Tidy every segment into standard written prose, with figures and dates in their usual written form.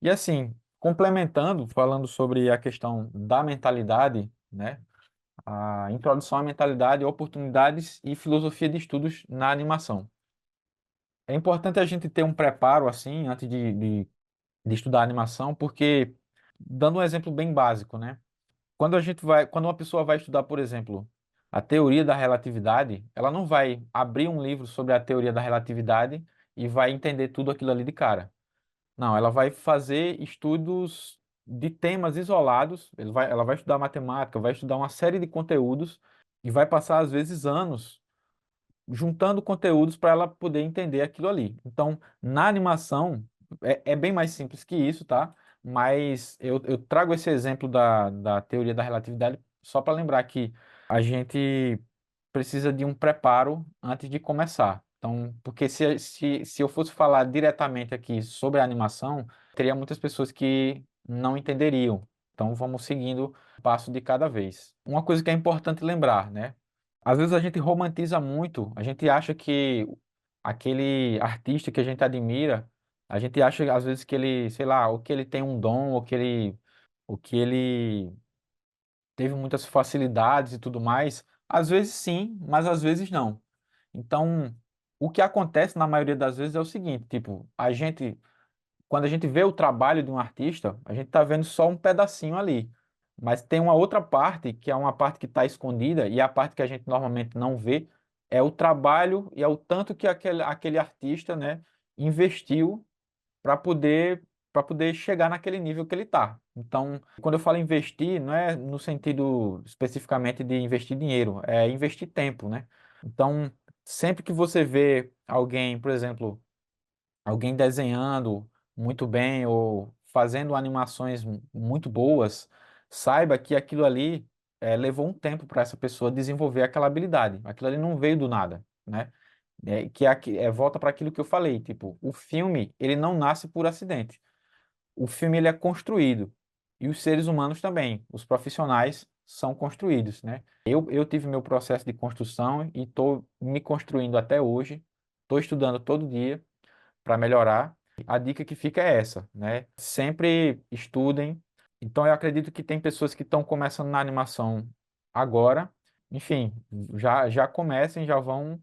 E assim, complementando, falando sobre a questão da mentalidade, né? A introdução à mentalidade, oportunidades e filosofia de estudos na animação. É importante a gente ter um preparo assim antes de estudar animação, porque, dando um exemplo bem básico, né? Quando uma pessoa vai estudar, por exemplo, a teoria da relatividade, ela não vai abrir um livro sobre a teoria da relatividade e vai entender tudo aquilo ali de cara. Não, ela vai fazer estudos de temas isolados, ela vai estudar matemática, vai estudar uma série de conteúdos e vai passar, às vezes, anos juntando conteúdos para ela poder entender aquilo ali. Então, na animação, é bem mais simples que isso, tá? Mas eu trago esse exemplo da teoria da relatividade só para lembrar que a gente precisa de um preparo antes de começar. Então, porque se eu fosse falar diretamente aqui sobre a animação, teria muitas pessoas que não entenderiam. Então, vamos seguindo um passo de cada vez. Uma coisa que é importante lembrar, né? Às vezes a gente romantiza muito, a gente acha que aquele artista que a gente admira, a gente acha às vezes que ele, sei lá, ou que ele tem um dom, ou que ele teve muitas facilidades e tudo mais. Às vezes sim, mas às vezes não. Então, o que acontece na maioria das vezes é o seguinte, tipo, quando a gente vê o trabalho de um artista, a gente está vendo só um pedacinho ali. Mas tem uma outra parte, que é uma parte que está escondida, e a parte que a gente normalmente não vê, é o trabalho e é o tanto que aquele artista, né, investiu para poder chegar naquele nível que ele está. Então, quando eu falo investir, não é no sentido especificamente de investir dinheiro, é investir tempo, né? Então, sempre que você vê alguém, por exemplo, alguém desenhando muito bem ou fazendo animações muito boas, saiba que aquilo ali levou um tempo para essa pessoa desenvolver aquela habilidade. Aquilo ali não veio do nada, né? Volta para aquilo que eu falei, tipo, o filme, ele não nasce por acidente. O filme, ele é construído. E os seres humanos também, os profissionais são construídos, né? Eu tive meu processo de construção e estou me construindo até hoje. Estou estudando todo dia para melhorar. A dica que fica é essa, né? Sempre estudem. Então, eu acredito que tem pessoas que estão começando na animação agora. Enfim, já comecem, já vão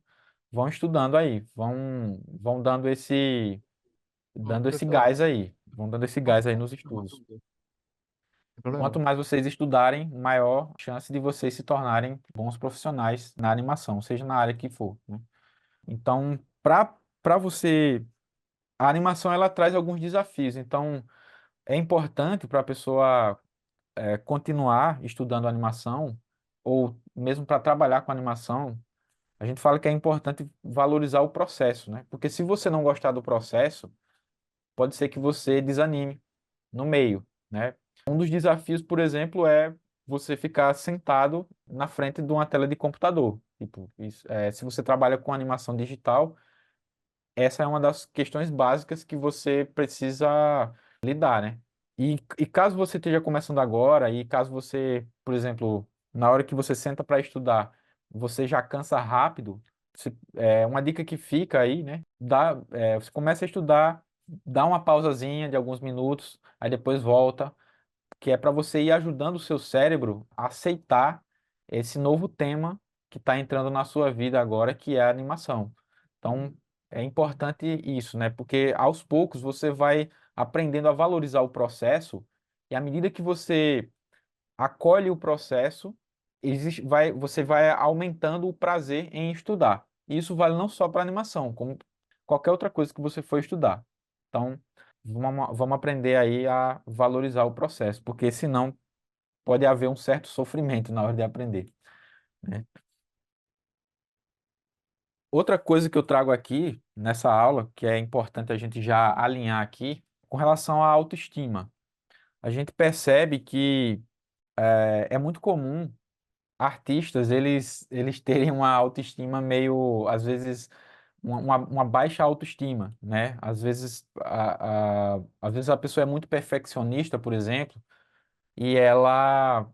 estudando aí, vão Pronto, dando esse professor. gás aí, vão dando esse Pronto, gás aí nos uma estudos. dúvida. Sem Quanto problema. mais vocês estudarem, maior a chance de vocês se tornarem bons profissionais na animação, seja na área que for, né? Então, para você, a animação ela traz alguns desafios. Então, é importante para a pessoa continuar estudando animação ou mesmo para trabalhar com animação. A gente fala que é importante valorizar o processo, né? Porque se você não gostar do processo, pode ser que você desanime no meio, né? Um dos desafios, por exemplo, é você ficar sentado na frente de uma tela de computador. Tipo, se você trabalha com animação digital, essa é uma das questões básicas que você precisa lidar, né? E caso você esteja começando agora, e caso você, por exemplo, na hora que você senta para estudar, você já cansa rápido, uma dica que fica aí, né? Você começa a estudar, dá uma pausazinha de alguns minutos, aí depois volta, que é para você ir ajudando o seu cérebro a aceitar esse novo tema que está entrando na sua vida agora, que é a animação. Então, é importante isso, né? Porque aos poucos você vai aprendendo a valorizar o processo, e à medida que você acolhe o processo, você vai aumentando o prazer em estudar. E isso vale não só para animação, como qualquer outra coisa que você for estudar. Então, vamos aprender aí a valorizar o processo, porque senão pode haver um certo sofrimento na hora de aprender, né? Outra coisa que eu trago aqui nessa aula, que é importante a gente já alinhar aqui, com relação à autoestima. A gente percebe que é muito comum artistas eles terem uma autoestima meio, às vezes, uma baixa autoestima, né? Às vezes a pessoa é muito perfeccionista, por exemplo, e ela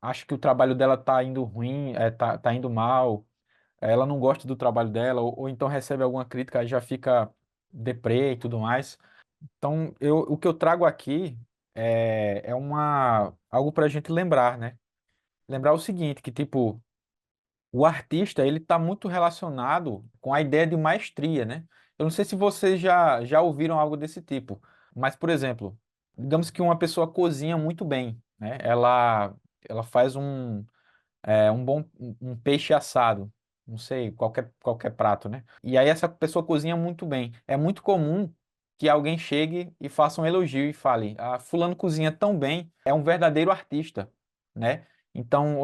acha que o trabalho dela tá indo ruim, tá indo mal, ela não gosta do trabalho dela, ou então recebe alguma crítica e já fica deprê e tudo mais. Então, o que eu trago aqui é algo para a gente lembrar, né? Lembrar o seguinte, que tipo, o artista, ele está muito relacionado com a ideia de maestria, né? Eu não sei se vocês já ouviram algo desse tipo, mas, por exemplo, digamos que uma pessoa cozinha muito bem, né? Ela faz um peixe assado, não sei, qualquer prato, né? E aí essa pessoa cozinha muito bem. É muito comum que alguém chegue e faça um elogio e fale: ah, fulano cozinha tão bem, é um verdadeiro artista, né? Então,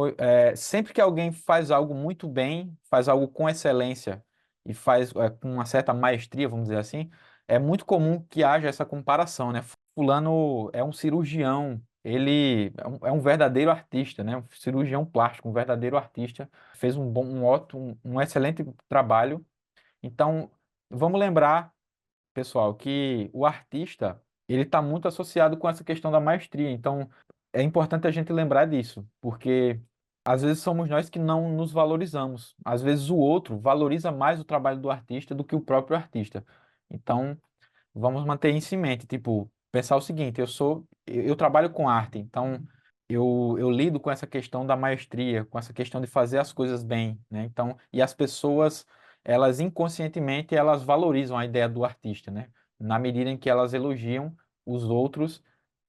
sempre que alguém faz algo muito bem, faz algo com excelência e faz com uma certa maestria, vamos dizer assim, é muito comum que haja essa comparação, né? Fulano é um cirurgião, ele é um verdadeiro artista, né? Um cirurgião plástico, um verdadeiro artista, fez um excelente trabalho. Então, vamos lembrar, pessoal, que o artista, ele está muito associado com essa questão da maestria. Então, é importante a gente lembrar disso, porque às vezes somos nós que não nos valorizamos. Às vezes o outro valoriza mais o trabalho do artista do que o próprio artista. Então, vamos manter isso em mente, tipo, pensar o seguinte, eu trabalho com arte, então eu lido com essa questão da maestria, com essa questão de fazer as coisas bem, né? Então, e as pessoas, elas inconscientemente, elas valorizam a ideia do artista, né? Na medida em que elas elogiam os outros,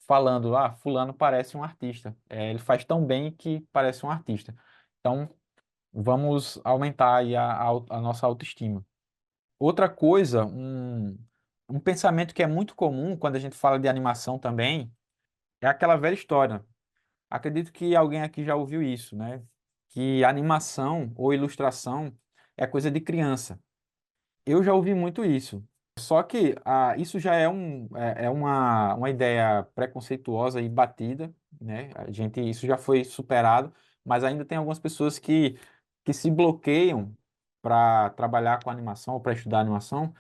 falando, ah, fulano parece um artista, ele faz tão bem que parece um artista. Então, vamos aumentar aí a nossa autoestima. Outra coisa, um pensamento que é muito comum quando a gente fala de animação também, é aquela velha história. Acredito que alguém aqui já ouviu isso, né? Que animação ou ilustração é coisa de criança. Eu já ouvi muito isso. Só que isso já é uma ideia preconceituosa e batida, né? Isso já foi superado, mas ainda tem algumas pessoas que se bloqueiam para trabalhar com animação ou para estudar animação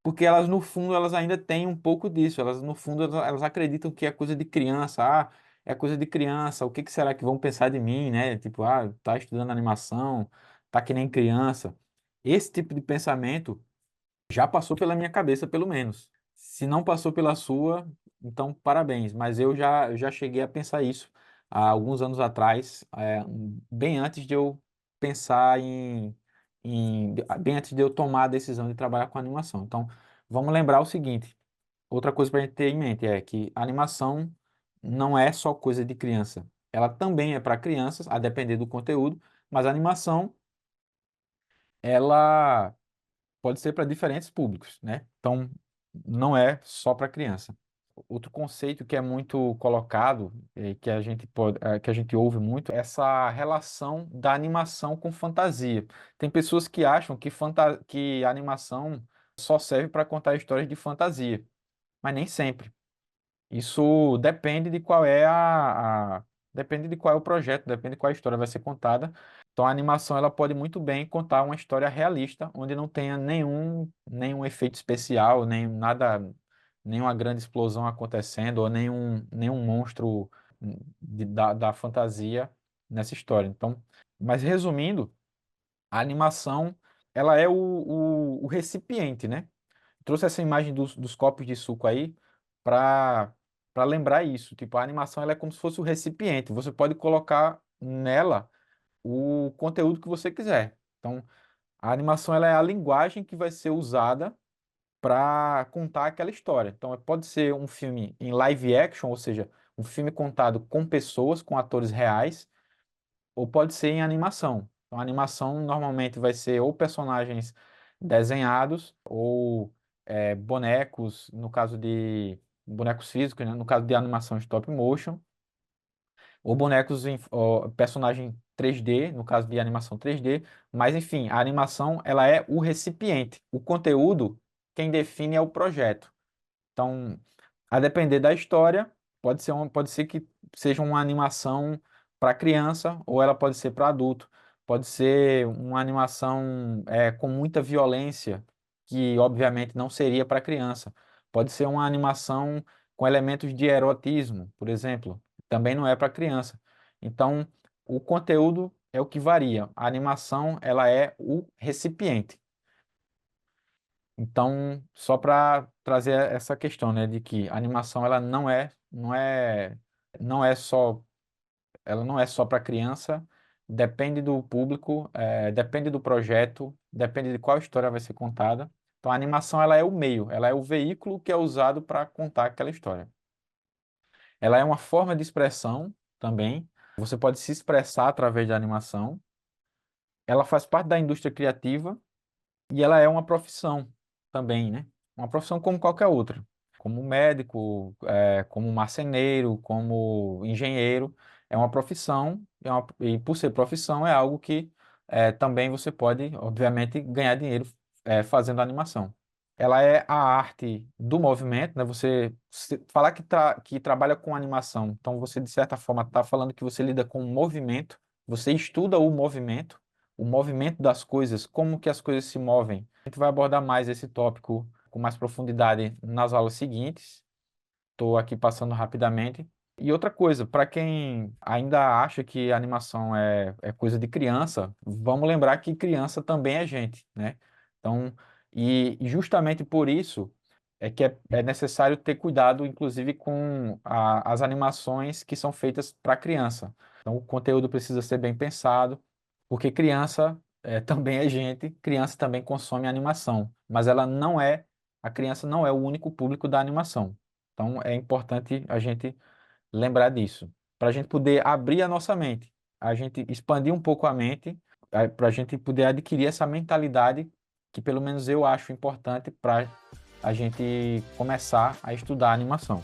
porque elas, no fundo, elas ainda têm um pouco disso. Elas, no fundo, elas acreditam que é coisa de criança. Ah, é coisa de criança. O que que será que vão pensar de mim, né? Tipo, ah, tá estudando animação, tá que nem criança. Esse tipo de pensamento já passou pela minha cabeça, pelo menos. Se não passou pela sua, então parabéns. Mas eu já cheguei a pensar isso há alguns anos atrás, bem antes de eu pensar bem antes de eu tomar a decisão de trabalhar com animação. Então, vamos lembrar o seguinte: outra coisa para a gente ter em mente é que a animação não é só coisa de criança. Ela também é para crianças, a depender do conteúdo, mas a animação, ela pode ser para diferentes públicos, né? Então, não é só para criança. Outro conceito que é muito colocado, que a gente ouve muito, é essa relação da animação com fantasia. Tem pessoas que acham que a animação só serve para contar histórias de fantasia, mas nem sempre. Isso depende de qual é o projeto, depende de qual história vai ser contada. Então a animação ela pode muito bem contar uma história realista, onde não tenha nenhum efeito especial, nem nada, nenhuma grande explosão acontecendo, ou nenhum monstro da fantasia nessa história. Então, mas resumindo, a animação ela é o recipiente, né? Trouxe essa imagem dos copos de suco aí para lembrar isso. Tipo, a animação ela é como se fosse o recipiente. Você pode colocar nela o conteúdo que você quiser. Então, a animação ela é a linguagem que vai ser usada para contar aquela história. Então, pode ser um filme em live action, ou seja, um filme contado com pessoas, com atores reais, ou pode ser em animação. Então, a animação normalmente vai ser ou personagens desenhados ou bonecos, no caso de bonecos físicos, né? No caso de animação stop motion, ou ou personagem 3D, no caso de animação 3D, mas enfim, a animação ela é o recipiente. O conteúdo, quem define é o projeto. Então, a depender da história, pode ser que seja uma animação para criança ou ela pode ser para adulto. Pode ser uma animação com muita violência, que obviamente não seria para criança. Pode ser uma animação com elementos de erotismo, por exemplo, também não é para criança. Então, o conteúdo é o que varia. A animação, ela é o recipiente. Então, só para trazer essa questão, né, de que a animação ela não é só, ela não é só para criança, depende do público, depende do projeto, depende de qual história vai ser contada. Então, a animação ela é o meio, ela é o veículo que é usado para contar aquela história. Ela é uma forma de expressão também. Você pode se expressar através da animação. Ela faz parte da indústria criativa e ela é uma profissão também, né? Uma profissão como qualquer outra, como médico, como marceneiro, como engenheiro. É uma profissão e por ser profissão é algo que também você pode, obviamente, ganhar dinheiro fazendo animação. Ela é a arte do movimento, né? Falar que trabalha com animação, então você de certa forma está falando que você lida com o movimento, você estuda o movimento das coisas, como que as coisas se movem. A gente vai abordar mais esse tópico com mais profundidade nas aulas seguintes. Estou aqui passando rapidamente. E outra coisa, para quem ainda acha que a animação é coisa de criança, vamos lembrar que criança também é gente, né? Então, e justamente por isso é necessário ter cuidado, inclusive, com as animações que são feitas para criança. Então, o conteúdo precisa ser bem pensado, porque criança também é gente, criança também consome animação, mas a criança não é o único público da animação. Então, é importante a gente lembrar disso, para a gente poder abrir a nossa mente, a gente expandir um pouco a mente, para a gente poder adquirir essa mentalidade que, pelo menos, eu acho importante para a gente começar a estudar animação.